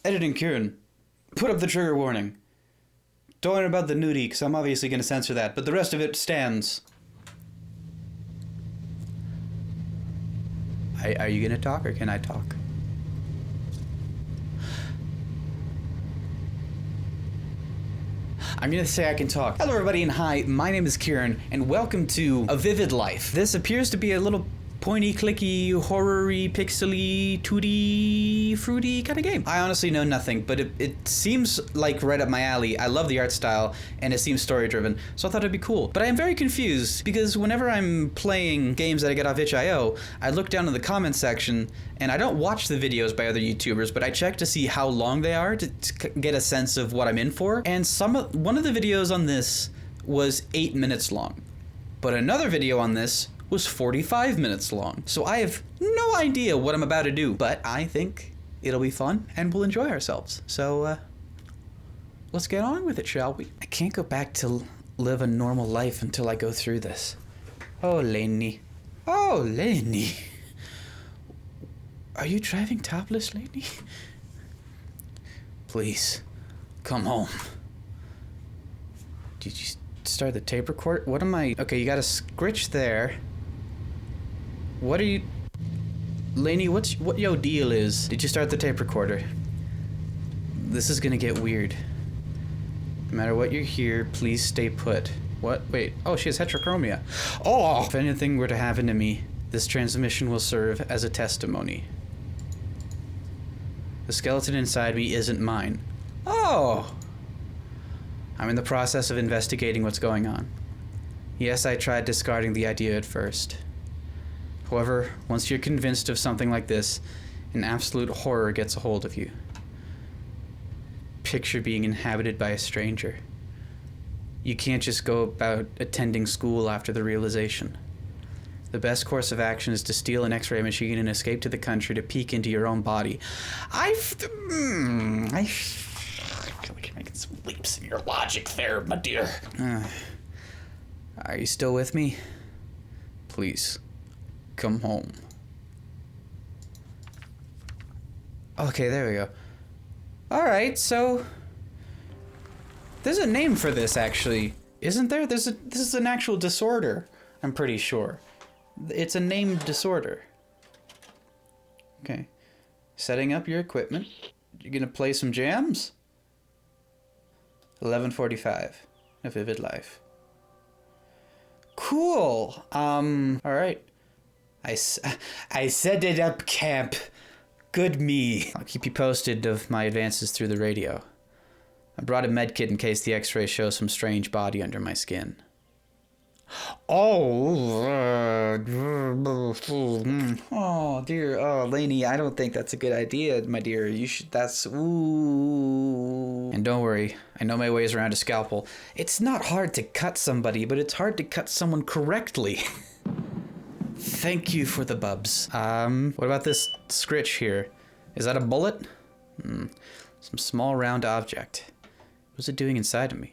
Editing Kieran, put up the trigger warning. Don't worry about the nudie, because I'm obviously going to censor that, but the rest of it stands. Are you going to talk, or can I talk? I'm gonna say I can talk. Hello everybody and hi, my name is Kieran and welcome to A Vivid Life. This appears to be a little pointy, clicky, horror-y, pixely, 2D, fruity kind of game. I honestly know nothing, but it seems like right up my alley. I love the art style and it seems story-driven, so I thought it'd be cool. But I am very confused because whenever I'm playing games that I get off itch.io, I look down in the comments section and I don't watch the videos by other YouTubers, but I check to see how long they are to get a sense of what I'm in for. And one of the videos on this was 8 minutes long, but another video on this was 45 minutes long. So I have no idea what I'm about to do, but I think it'll be fun and we'll enjoy ourselves. So let's get on with it, shall we? I can't go back to live a normal life until I go through this. Oh, Lainey. Oh, Lainey. Are you driving topless, Lainey? Please, come home. Did you start the tape record? What am I? Okay, you got a scritch there. What are you... Lainey, what your deal is? Did you start the tape recorder? This is gonna get weird. No matter what you hear, please stay put. What? Wait. Oh, she has heterochromia. Oh! If anything were to happen to me, this transmission will serve as a testimony. The skeleton inside me isn't mine. Oh! I'm in the process of investigating what's going on. Yes, I tried discarding the idea at first. However, once you're convinced of something like this, an absolute horror gets a hold of you. Picture being inhabited by a stranger. You can't just go about attending school after the realization. The best course of action is to steal an X-ray machine and escape to the country to peek into your own body. I feel like you're making some leaps in your logic there, my dear. Are you still with me? Please, come home. Okay, there we go. Alright, so... there's a name for this, actually. Isn't there? This is an actual disorder, I'm pretty sure. It's a named disorder. Okay. Setting up your equipment. You gonna play some jams? 11:45. A Vivid Life. Cool. Alright. I set it up, camp. Good me. I'll keep you posted of my advances through the radio. I brought a med kit in case the x-ray shows some strange body under my skin. Oh dear. Oh, Lainey, I don't think that's a good idea, my dear. You should, ooh. And don't worry, I know my ways around a scalpel. It's not hard to cut somebody, but it's hard to cut someone correctly. Thank you for the bubs. What about this scritch here? Is that a bullet? Some small round object. What's it doing inside of me?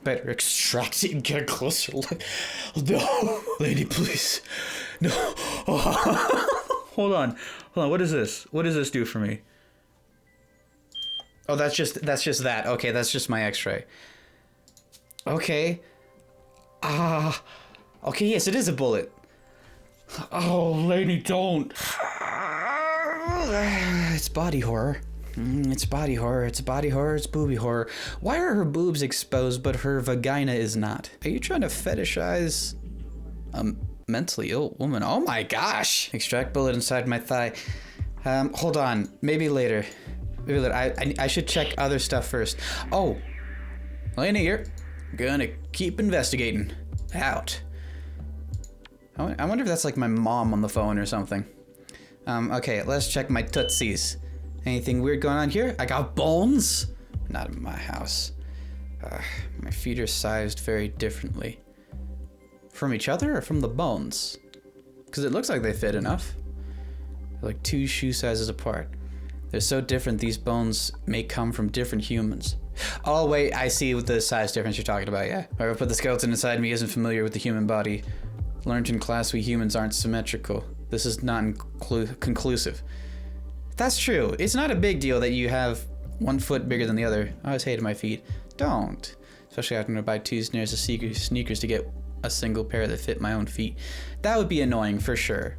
Better extract it and get a closer look. No, lady, please. No. Oh. Hold on. What is this? What does this do for me? Oh, that's just that. Okay, that's just my X-ray. Okay. Okay, yes, it is a bullet. Oh, lady, don't. It's body horror. It's body horror, it's body horror, it's booby horror. Why are her boobs exposed but her vagina is not? Are you trying to fetishize a mentally ill woman? Oh my gosh! Extract bullet inside my thigh. Hold on, maybe later. Maybe later. I should check other stuff first. Oh, Lainey here. Gonna keep investigating. Out. I wonder if that's like my mom on the phone or something. Okay, let's check my tootsies. Anything weird going on here? I got bones? Not in my house. My feet are sized very differently. From each other or from the bones? Because it looks like they fit enough. They're like 2 shoe sizes apart. They're so different these bones may come from different humans. Oh wait, I see what the size difference you're talking about, yeah. Whoever put the skeleton inside me isn't familiar with the human body. Learned in class we humans aren't symmetrical. This is not conclusive. That's true. It's not a big deal that you have one foot bigger than the other. I always hated my feet. Don't. Especially after I buy 2 pairs of sneakers to get a single pair that fit my own feet. That would be annoying for sure.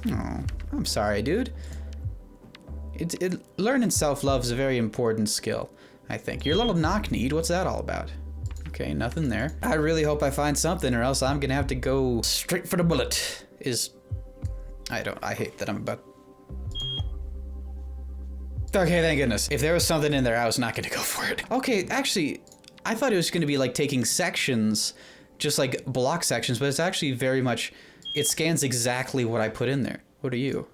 Oh, I'm sorry, dude. Learning self-love is a very important skill, I think. Your little knock-kneed, what's that all about? Okay, nothing there. I really hope I find something, or else I'm gonna have to go straight for the bullet. I hate that I'm about... Okay, thank goodness. If there was something in there, I was not gonna go for it. Okay, actually, I thought it was gonna be like taking sections, just like block sections, but it's actually very much, it scans exactly what I put in there. What are you?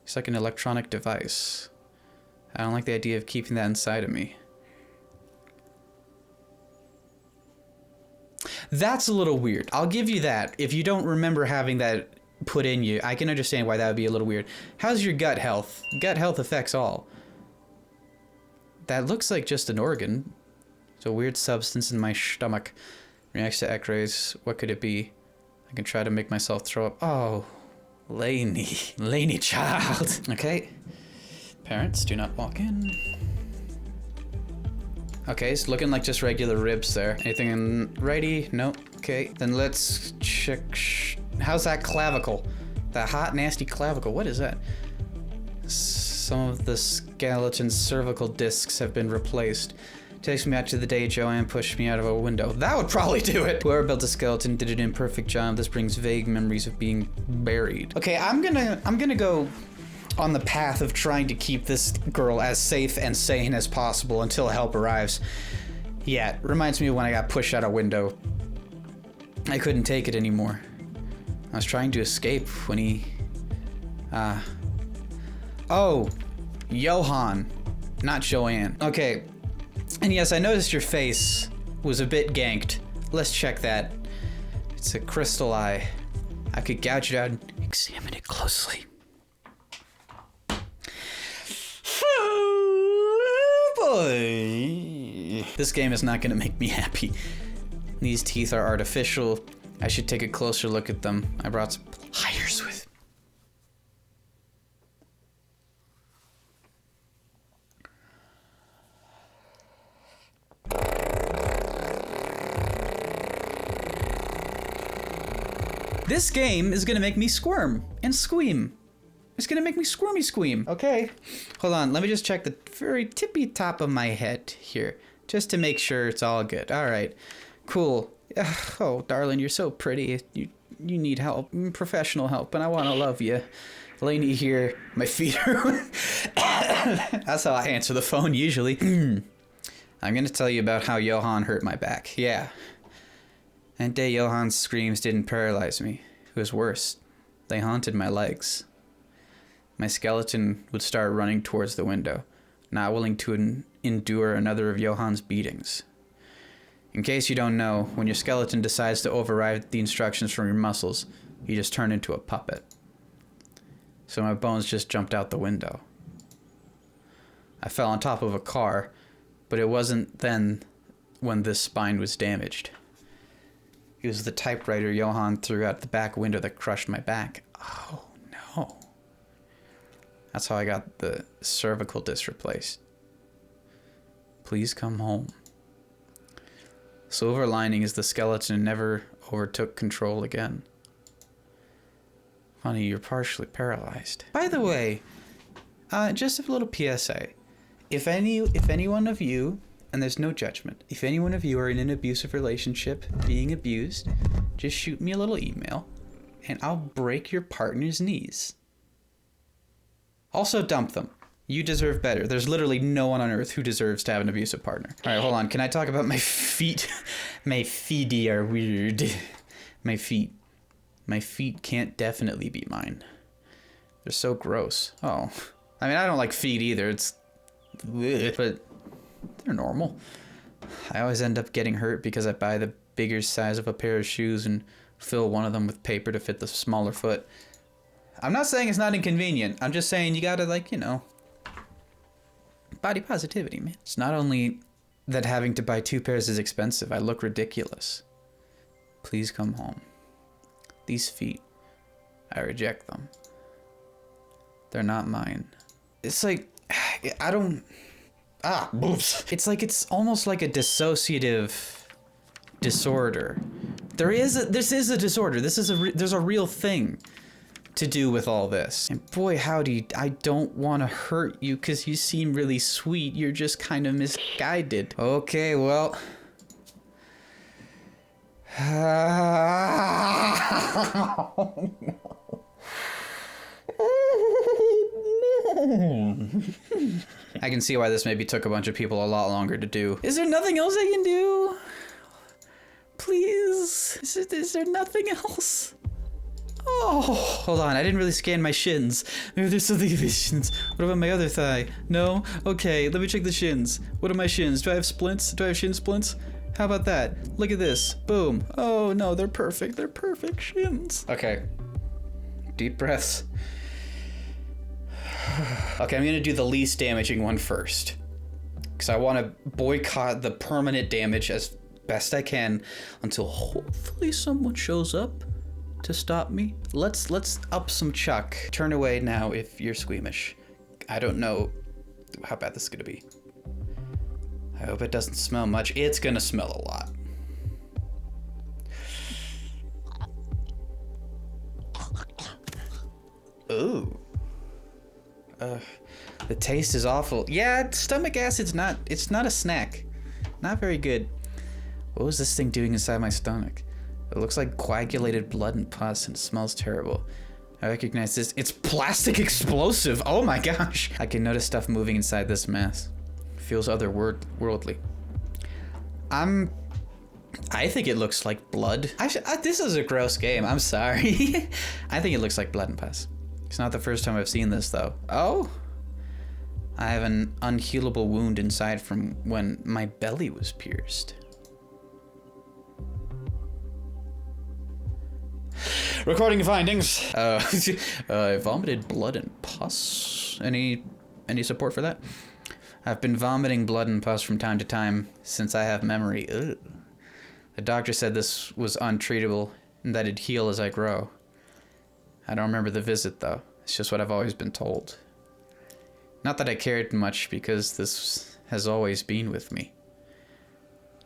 It's like an electronic device. I don't like the idea of keeping that inside of me. That's a little weird. I'll give you that. If you don't remember having that put in you, I can understand why that would be a little weird. How's your gut health? Gut health affects all. That looks like just an organ. It's a weird substance in my stomach. Reacts to X-rays. What could it be? I can try to make myself throw up. Oh, Laney child. Okay. Parents, do not walk in. Okay, it's looking like just regular ribs there. Anything in righty? Nope. Okay, then let's check. How's that clavicle? That hot, nasty clavicle. What is that? Some of the skeleton's cervical discs have been replaced. Takes me back to the day Joanne pushed me out of a window. That would probably do it. Whoever built the skeleton did an imperfect job. This brings vague memories of being buried. Okay, I'm gonna go on the path of trying to keep this girl as safe and sane as possible until help arrives. Yeah, it reminds me of when I got pushed out a window. I couldn't take it anymore. I was trying to escape when he... Oh, Johan, not Joanne. Okay, and yes, I noticed your face was a bit ganked. Let's check that. It's a crystal eye. I could gouge it out and examine it closely. Boy. This game is not gonna make me happy. These teeth are artificial. I should take a closer look at them. I brought some pliers with. This game is gonna make me squirm and squeam. It's gonna make me squirmy squeam. Okay, hold on. Let me just check the very tippy top of my head here, just to make sure it's all good. All right, cool. Oh, darling, you're so pretty. You need help, professional help, and I want to love you. Lainey here. My feet are... That's how I answer the phone usually. I'm gonna tell you about how Johan hurt my back. Yeah. That day, Johan's screams didn't paralyze me. It was worse. They haunted my legs. My skeleton would start running towards the window, not willing to endure another of Johan's beatings. In case you don't know, when your skeleton decides to override the instructions from your muscles, you just turn into a puppet. So my bones just jumped out the window. I fell on top of a car, but it wasn't then when this spine was damaged. It was the typewriter Johan threw out the back window that crushed my back. Oh, no. That's how I got the cervical disc replaced. Please come home. Silver lining is the skeleton never overtook control again. Honey, you're partially paralyzed. By the way, just a little PSA. If any one of you, and there's no judgment, if any one of you are in an abusive relationship, being abused, just shoot me a little email, and I'll break your partner's knees. Also dump them. You deserve better. There's literally no one on earth who deserves to have an abusive partner. All right, hold on. Can I talk about my feet? My feet are weird. My feet. My feet can't definitely be mine. They're so gross. Oh. I mean, I don't like feet either. It's... But they're normal. I always end up getting hurt because I buy the bigger size of a pair of shoes and fill one of them with paper to fit the smaller foot. I'm not saying it's not inconvenient. I'm just saying you gotta, like, you know... Body positivity, man. It's not only that having to buy 2 pairs is expensive. I look ridiculous. Please come home. These feet, I reject them. They're not mine. It's like, I don't... Oops. It's like, it's almost like a dissociative disorder. This is a disorder. There's a real thing to do with all this. And boy, howdy, I don't want to hurt you because you seem really sweet. You're just kind of misguided. Okay, well... I can see why this maybe took a bunch of people a lot longer to do. Is there nothing else I can do? Please? Is there nothing else? Oh, hold on. I didn't really scan my shins. Maybe there's something in these shins. What about my other thigh? No? Okay, let me check the shins. What are my shins? Do I have splints? Do I have shin splints? How about that? Look at this. Boom. Oh, no, they're perfect. They're perfect shins. Okay. Deep breaths. Okay, I'm gonna do the least damaging one first. Because I want to boycott the permanent damage as best I can until hopefully someone shows up to stop me. Let's up some chuck. Turn away now if you're squeamish. I don't know how bad this is gonna be. I hope it doesn't smell much. It's gonna smell a lot. Ooh. The taste is awful. Yeah, stomach acid's not a snack. Not very good. What was this thing doing inside my stomach? It looks like coagulated blood and pus and it smells terrible. I recognize this. It's plastic explosive. Oh my gosh. I can notice stuff moving inside this mass. It feels otherworldly. I think it looks like blood. This is a gross game. I'm sorry. I think it looks like blood and pus. It's not the first time I've seen this though. Oh? I have an unhealable wound inside from when my belly was pierced. Recording findings. I vomited blood and pus. Any support for that? I've been vomiting blood and pus from time to time since I have memory. Ugh. The doctor said this was untreatable and that it'd heal as I grow. I don't remember the visit though. It's just what I've always been told. Not that I cared much because this has always been with me.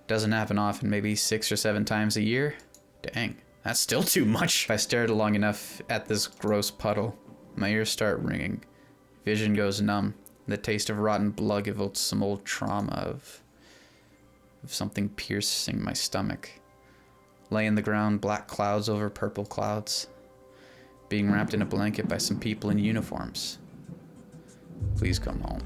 Doesn't happen often, maybe 6 or 7 times a year. Dang, that's still too much. If I stared long enough at this gross puddle, my ears start ringing. Vision goes numb. The taste of rotten blood evokes some old trauma of something piercing my stomach. Lay in the ground, black clouds over purple clouds. Being wrapped in a blanket by some people in uniforms. Please come home.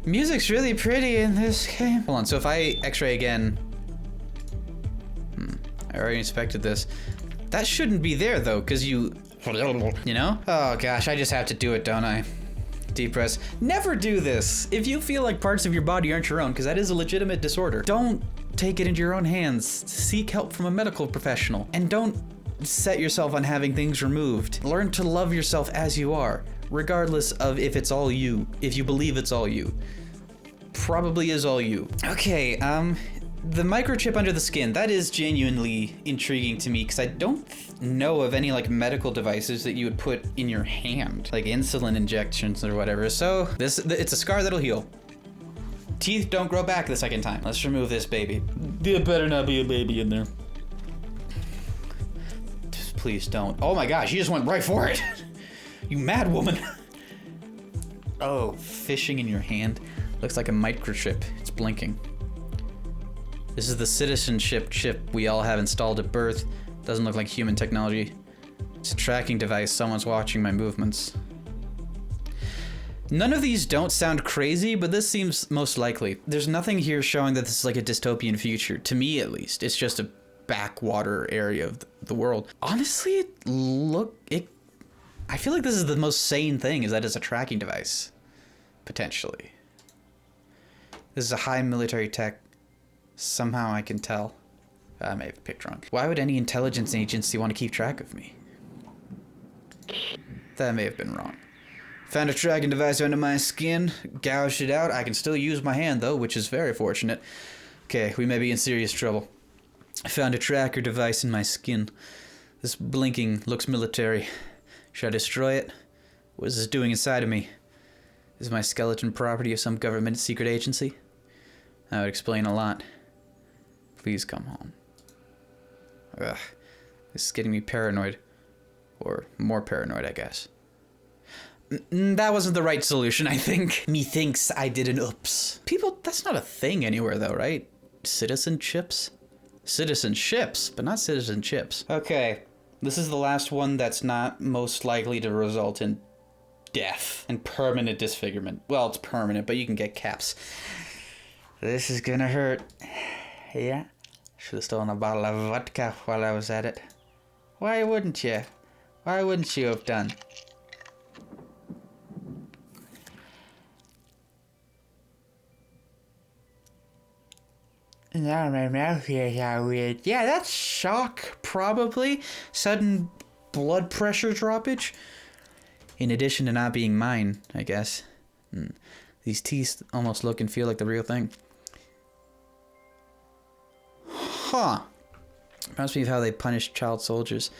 Music's really pretty in this game. Hold on, so if I x-ray again... I already inspected this. That shouldn't be there though, because you know? Oh gosh, I just have to do it, don't I? Deep breaths. Never do this! If you feel like parts of your body aren't your own, because that is a legitimate disorder, don't take it into your own hands. Seek help from a medical professional. And don't set yourself on having things removed. Learn to love yourself as you are, regardless of if it's all you. If you believe it's all you. Probably is all you. Okay, the microchip under the skin, that is genuinely intriguing to me because I don't know of any like medical devices that you would put in your hand, like insulin injections or whatever. So it's a scar that'll heal. Teeth don't grow back the second time. Let's remove this baby. There better not be a baby in there. Just please don't. Oh my gosh, you just went right for it. You mad woman. Oh, fishing in your hand. Looks like a microchip. It's blinking. This is the citizenship chip we all have installed at birth. Doesn't look like human technology. It's a tracking device. Someone's watching my movements. None of these don't sound crazy, but this seems most likely. There's nothing here showing that this is like a dystopian future, to me at least. It's just a backwater area of the world. Honestly, I feel like this is the most sane thing, is that it's a tracking device. Potentially. This is a high military tech. Somehow I can tell. I may have picked wrong. Why would any intelligence agency want to keep track of me? That may have been wrong. Found a tracking device under my skin, gouged it out. I can still use my hand though, which is very fortunate. Okay, we may be in serious trouble. I found a tracker device in my skin. This blinking looks military. Should I destroy it? What is this doing inside of me? Is my skeleton property of some government secret agency? That would explain a lot. Please come home. Ugh. This is getting me paranoid. Or more paranoid, I guess. That wasn't the right solution, I think. Methinks I did an oops. People, that's not a thing anywhere though, right? Citizenships? Citizenships, but not citizenships. Okay, this is the last one that's not most likely to result in death and permanent disfigurement. Well, it's permanent, but you can get caps. This is gonna hurt. Yeah, should have stolen a bottle of vodka while I was at it. Why wouldn't you? Why wouldn't you have done? Now my mouth feels all weird. Yeah, that's shock, probably. Sudden blood pressure droppage. In addition to not being mine, I guess. These teeth almost look and feel like the real thing. Huh. Reminds me of how they punish child soldiers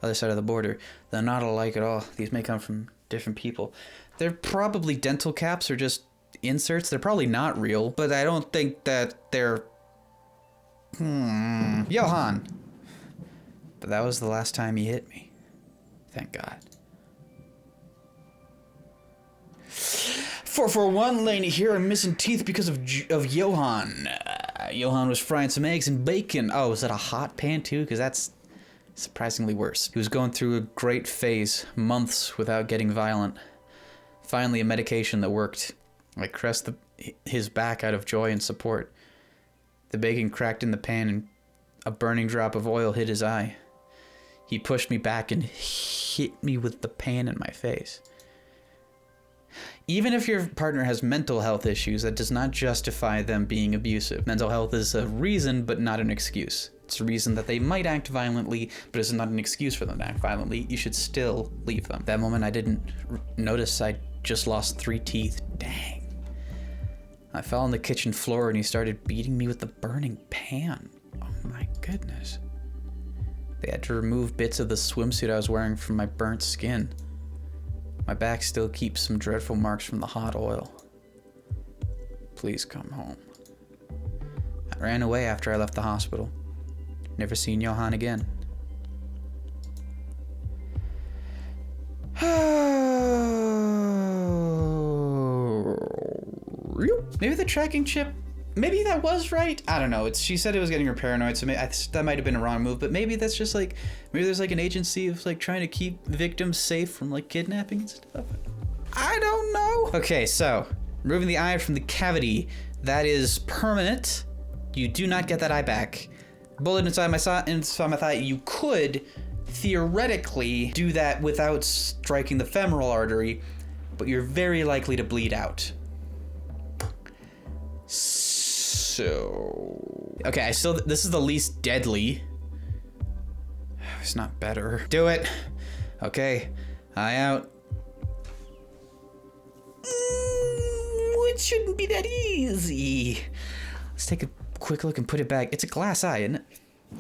other side of the border. They're not alike at all. These may come from different people. They're probably dental caps or just inserts. They're probably not real, but I don't think that they're... Johan! But that was the last time he hit me. Thank God. 441, Laney here. I'm missing teeth because of Johan. Johan was frying some eggs and bacon. Oh, was that a hot pan too? Because that's surprisingly worse. He was going through a great phase, months without getting violent. Finally, a medication that worked. I caressed his back out of joy and support. The bacon cracked in the pan and a burning drop of oil hit his eye. He pushed me back and hit me with the pan in my face. Even if your partner has mental health issues, that does not justify them being abusive. Mental health is a reason, but not an excuse. It's a reason that they might act violently, but it's not an excuse for them to act violently. You should still leave them. That moment I didn't notice I just lost 3 teeth. Dang. I fell on the kitchen floor and he started beating me with the burning pan. Oh my goodness. They had to remove bits of the swimsuit I was wearing from my burnt skin. My back still keeps some dreadful marks from the hot oil. Please come home. I ran away after I left the hospital. Never seen Johan again. Maybe the tracking chip, maybe that was right. I don't know. She said it was getting her paranoid, so maybe that might have been a wrong move. But maybe that's just like, maybe there's like an agency of like trying to keep victims safe from like kidnapping and stuff. I don't know. Okay, so removing the eye from the cavity, that is permanent. You do not get that eye back. Bullet inside my thigh. You could theoretically do that without striking the femoral artery, but you're very likely to bleed out. So, okay, this is the least deadly. It's not better. Do it. Okay, eye out. It shouldn't be that easy. Let's take a quick look and put it back. It's a glass eye, isn't it?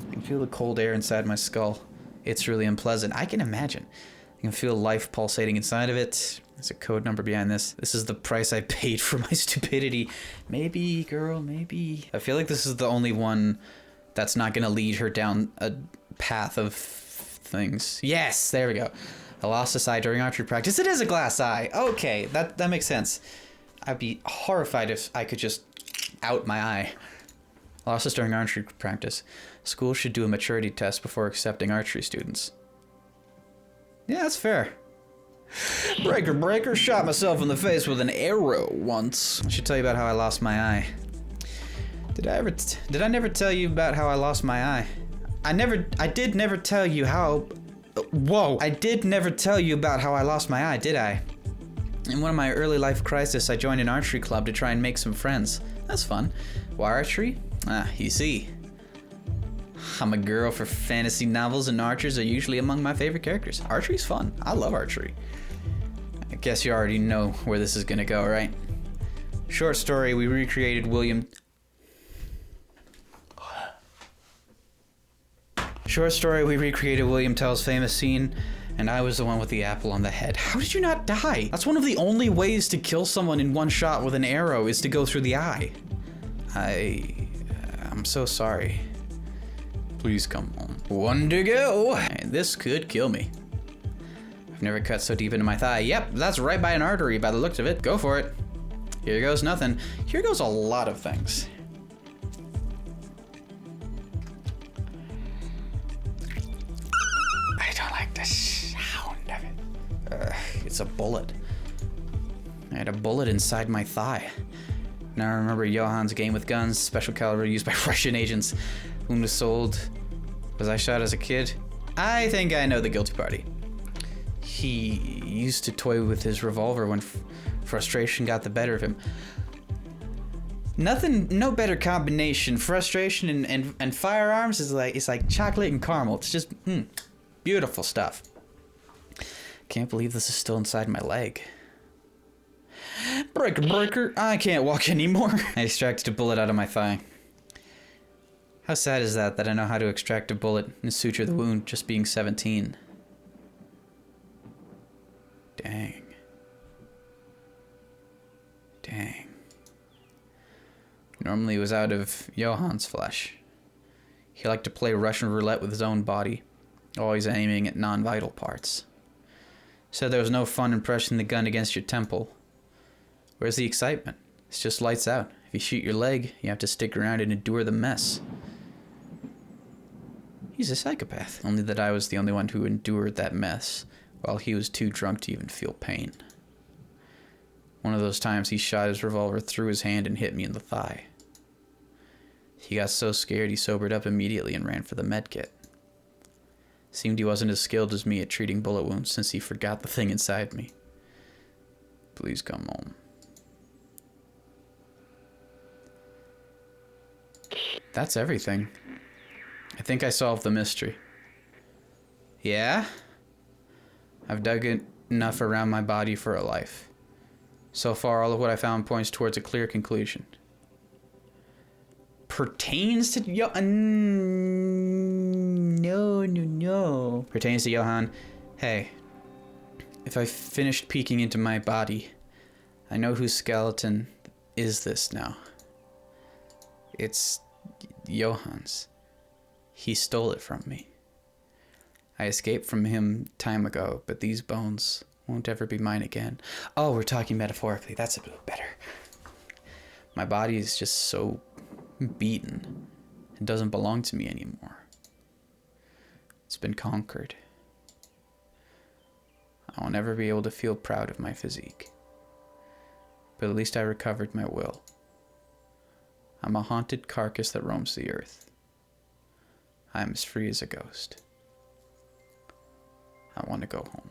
I can feel the cold air inside my skull. It's really unpleasant. I can imagine. I can feel life pulsating inside of it. There's a code number behind this. This is the price I paid for my stupidity. Maybe, girl, maybe. I feel like this is the only one that's not gonna lead her down a path of things. Yes, there we go. I lost this eye during archery practice. It is a glass eye. Okay, that makes sense. I'd be horrified if I could just out my eye. I lost this during archery practice. School should do a maturity test before accepting archery students. Yeah, that's fair. Breaker, shot myself in the face with an arrow once. I should tell you about how I lost my eye. Did I never tell you about how I lost my eye? I did never tell you how... Whoa! I did never tell you about how I lost my eye, did I? In one of my early life crisis, I joined an archery club to try and make some friends. That's fun. Why archery? You see. I'm a girl for fantasy novels, and archers are usually among my favorite characters. Archery's fun. I love archery. I guess you already know where this is gonna go, right? Short story, we recreated William Short story, we recreated William Tell's famous scene, and I was the one with the apple on the head. How did you not die? That's one of the only ways to kill someone in one shot with an arrow is to go through the eye. I'm so sorry. Please come home. One to go. And this could kill me. I've never cut so deep into my thigh. Yep, that's right by an artery by the looks of it. Go for it. Here goes nothing. Here goes a lot of things. I don't like the sound of it. It's a bullet. I had a bullet inside my thigh. Now I remember Johann's game with guns, special caliber used by Russian agents. Whom was sold? Was I shot as a kid? I think I know the guilty party. He used to toy with his revolver when frustration got the better of him. No better combination. Frustration and firearms is like, it's like chocolate and caramel. It's just, beautiful stuff. Can't believe this is still inside my leg. Breaker, I can't walk anymore. I extracted a bullet out of my thigh. How sad is that I know how to extract a bullet and suture the wound just being 17. Dang. Normally it was out of Johann's flesh. He liked to play Russian roulette with his own body, always aiming at non-vital parts. Said there was no fun in pressing the gun against your temple. Where's the excitement? It's just lights out. If you shoot your leg, you have to stick around and endure the mess. He's a psychopath. Only that I was the only one who endured that mess, while he was too drunk to even feel pain. One of those times he shot his revolver through his hand and hit me in the thigh. He got so scared he sobered up immediately and ran for the med kit. Seemed he wasn't as skilled as me at treating bullet wounds since he forgot the thing inside me. Please come home. That's everything. I think I solved the mystery. Yeah? I've dug enough around my body for a life. So far, all of what I found points towards a clear conclusion. Pertains to no. Pertains to Johann. Hey, if I finished peeking into my body, I know whose skeleton is this now. It's Johann's. He stole it from me. I escaped from him time ago, but these bones won't ever be mine again. Oh, we're talking metaphorically. That's a bit better. My body is just so beaten. It doesn't belong to me anymore. It's been conquered. I will never be able to feel proud of my physique. But at least I recovered my will. I'm a haunted carcass that roams the earth. I'm as free as a ghost. I want to go home.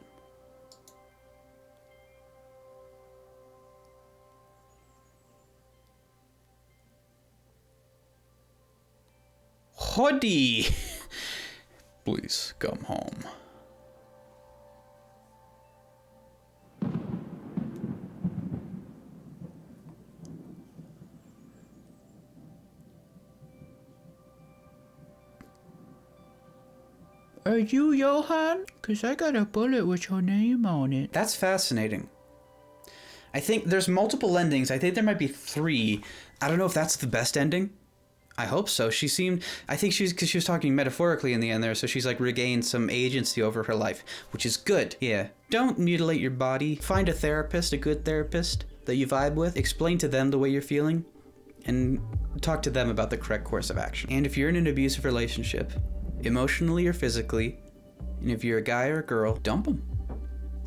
Hoddy! Please come home. Are you Johann? 'Cause I got a bullet with your name on it. That's fascinating. I think there's multiple endings. I think there might be 3. I don't know if that's the best ending. I hope so. I think because she was talking metaphorically in the end there, so she's like regained some agency over her life, which is good. Yeah. Don't mutilate your body. Find a therapist, a good therapist that you vibe with. Explain to them the way you're feeling and talk to them about the correct course of action. And if you're in an abusive relationship, emotionally or physically, and if you're a guy or a girl, dump them.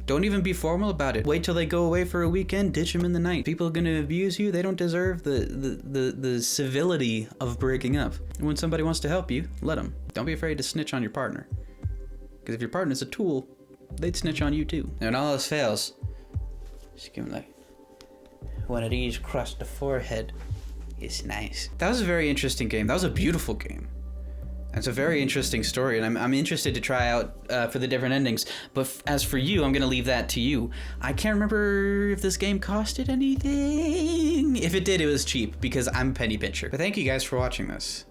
Don't even be formal about it. Wait till they go away for a weekend, ditch them in the night. People are gonna abuse you. They don't deserve the civility of breaking up. And when somebody wants to help you, let them. Don't be afraid to snitch on your partner. Because if your partner's a tool, they'd snitch on you too. And when all else fails, just give them like one of these across the forehead. It's nice. That was a very interesting game. That was a beautiful game. It's a very interesting story, and I'm interested to try out for the different endings. But as for you, I'm going to leave that to you. I can't remember if this game costed anything. If it did, it was cheap, because I'm a penny pincher. But thank you guys for watching this.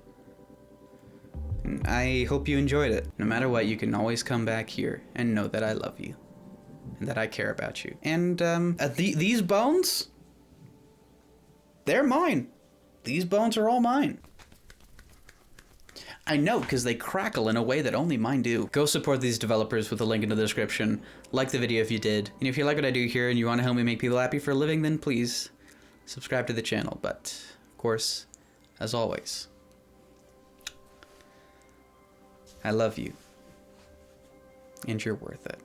I hope you enjoyed it. No matter what, you can always come back here and know that I love you and that I care about you. And these bones, they're mine. These bones are all mine. I know, because they crackle in a way that only mine do. Go support these developers with a link in the description. Like the video if you did. And if you like what I do here and you want to help me make people happy for a living, then please subscribe to the channel. But, of course, as always, I love you. And you're worth it.